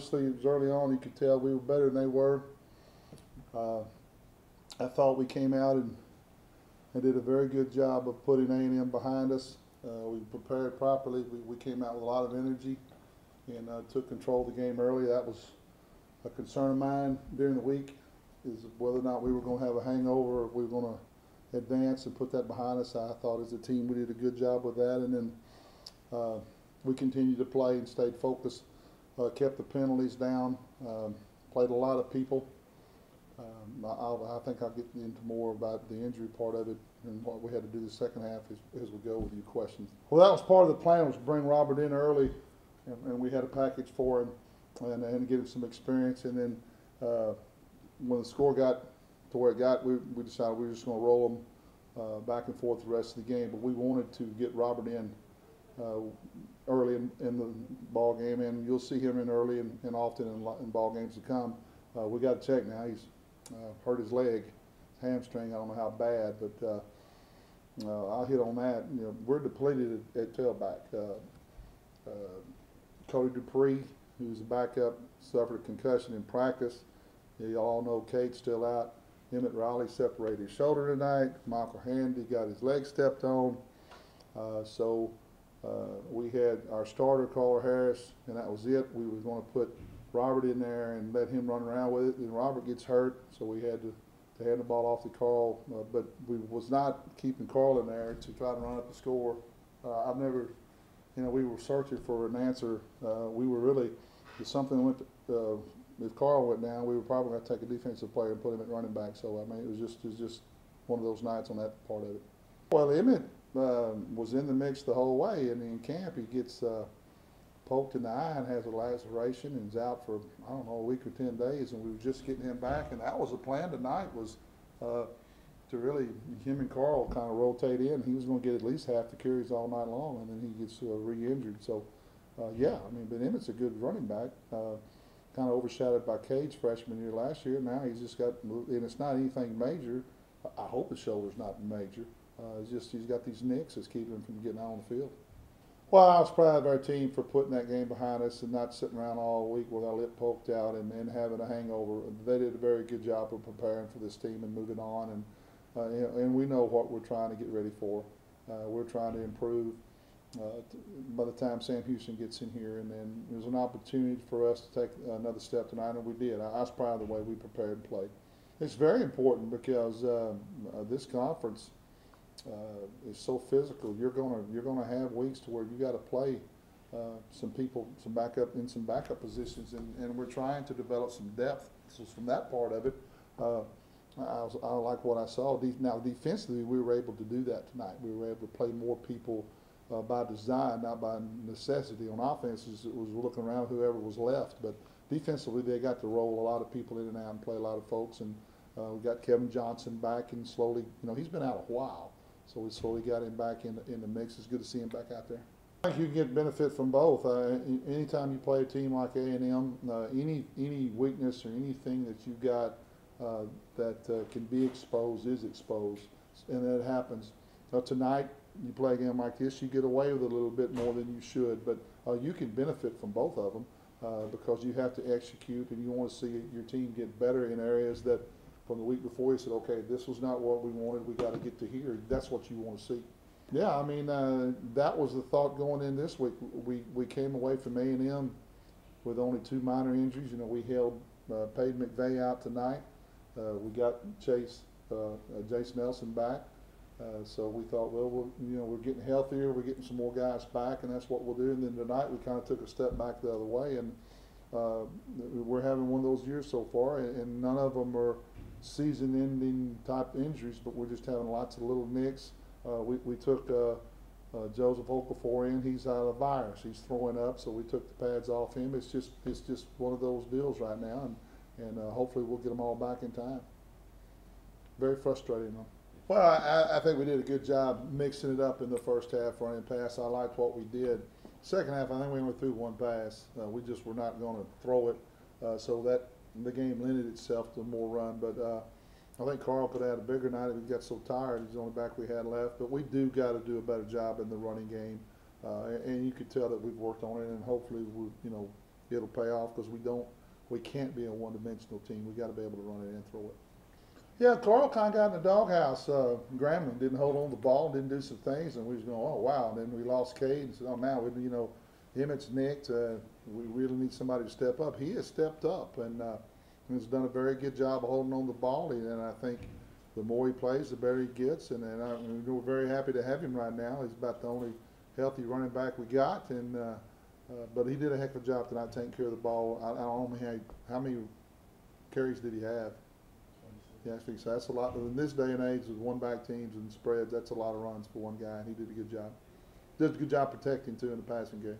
obviously it was early on. You could tell we were better than they were. I thought we came out and did a very good job of putting A&M behind us. We prepared properly. We came out with a lot of energy and took control of the game early. That was a concern of mine during the week, is whether or not we were going to have a hangover, or if we were going to advance and put that behind us. I thought as a team we did a good job with that, and then we continued to play and stayed focused, kept the penalties down, played a lot of people. I think I'll get into more about the injury part of it and what we had to do the second half as we go with your questions. Well, that was part of the plan, was to bring Robert in early, and we had a package for him and get him some experience. And then when the score got to where it got, we decided we were just going to roll him back and forth the rest of the game. But we wanted to get Robert in early in the ball game, and you'll see him in early and often in ball games to come. We got to check now. He's hurt his leg, his hamstring. I don't know how bad, but I'll hit on that. You know, we're depleted at tailback. Cody Dupree, who's a backup, suffered a concussion in practice. You all know Kate's still out. Emmett Riley separated his shoulder tonight. Michael Handy got his leg stepped on. We had our starter, Carter Harris, and that was it. We were going to put Robert in there and let him run around with it, and Robert gets hurt, so we had to hand the ball off to Carl, but we was not keeping Carl in there to try to run up the score. I've never, you know, we were searching for an answer. We were really, if something went, if Carl went down, we were probably going to take a defensive player and put him at running back. So I mean, it was just one of those nights on that part of it. Well, Emmett was in the mix the whole way, and in camp he gets poked in the eye and has a laceration and is out for, I don't know, a week or 10 days, and we were just getting him back, and that was the plan tonight, was to really, him and Carl kind of rotate in. He was going to get at least half the carries all night long, and then he gets re-injured. So, yeah, I mean, but Emmett's a good running back, kind of overshadowed by Cage freshman year last year. Now he's just got, and it's not anything major. I hope his shoulder's not major. It's just he's got these nicks that's keeping him from getting out on the field. Well, I was proud of our team for putting that game behind us and not sitting around all week with our lip poked out and having a hangover. They did a very good job of preparing for this team and moving on, and we know what we're trying to get ready for. We're trying to improve by the time Sam Houston gets in here, and then there's an opportunity for us to take another step tonight, and we did. I was proud of the way we prepared and played. It's very important because this conference is so physical. You're gonna have weeks to where you got to play some people, some backup positions, and we're trying to develop some depth. So from that part of it, I like what I saw. Now defensively, we were able to do that tonight. We were able to play more people by design, not by necessity. On offense, it was looking around whoever was left, but defensively, they got to roll a lot of people in and out and play a lot of folks. And we got Kevin Johnson back, and slowly, you know, he's been out a while. So we slowly got him back in the mix. It's good to see him back out there. I think you can get benefit from both. Anytime you play a team like A&M, any weakness or anything that you got that can be exposed is exposed, and that happens. Tonight, you play a game like this, you get away with it a little bit more than you should, but you can benefit from both of them because you have to execute, and you want to see your team get better in areas that from the week before you said, okay, this was not what we wanted, we got to get to here. That's what you want to see. Yeah, I mean, that was the thought going in this week. We came away from A&M with only 2 minor injuries. You know, we held Peyton McVeigh out tonight. We got Jace Nelson back. So we thought, well, we're getting healthier, we're getting some more guys back, and that's what we'll do. And then tonight we kind of took a step back the other way, and we're having one of those years so far, and none of them are season-ending type injuries, but we're just having lots of little nicks. We took Joseph Okafor in. He's out of the virus. He's throwing up, so we took the pads off him. It's just one of those deals right now, and hopefully we'll get them all back in time. Very frustrating, though. Well, I think we did a good job mixing it up in the first half, running pass. I liked what we did. Second half, I think we only threw 1 pass. We just were not going to throw it, so that the game lended itself to more run. But I think Carl could have had a bigger night if he got so tired. He's the only back we had left. But we do got to do a better job in the running game, and you could tell that we've worked on it, and hopefully it'll pay off because we can't be a one-dimensional team. We got to be able to run it and throw it. Yeah, Carl kind of got in the doghouse. Grambling didn't hold on to the ball, didn't do some things, and we was going, oh wow. And then we lost Cade and said, oh now we, Emmett's nicked. We really need somebody to step up. He has stepped up and has done a very good job of holding on to the ball. And I think the more he plays, the better he gets. And we're very happy to have him right now. He's about the only healthy running back we got. And but he did a heck of a job tonight taking care of the ball. I don't know how many carries did he have. Yeah, so that's a lot. In this day and age with one-back teams and spreads, that's a lot of runs for one guy, and he did a good job. Did a good job protecting, too, in the passing game.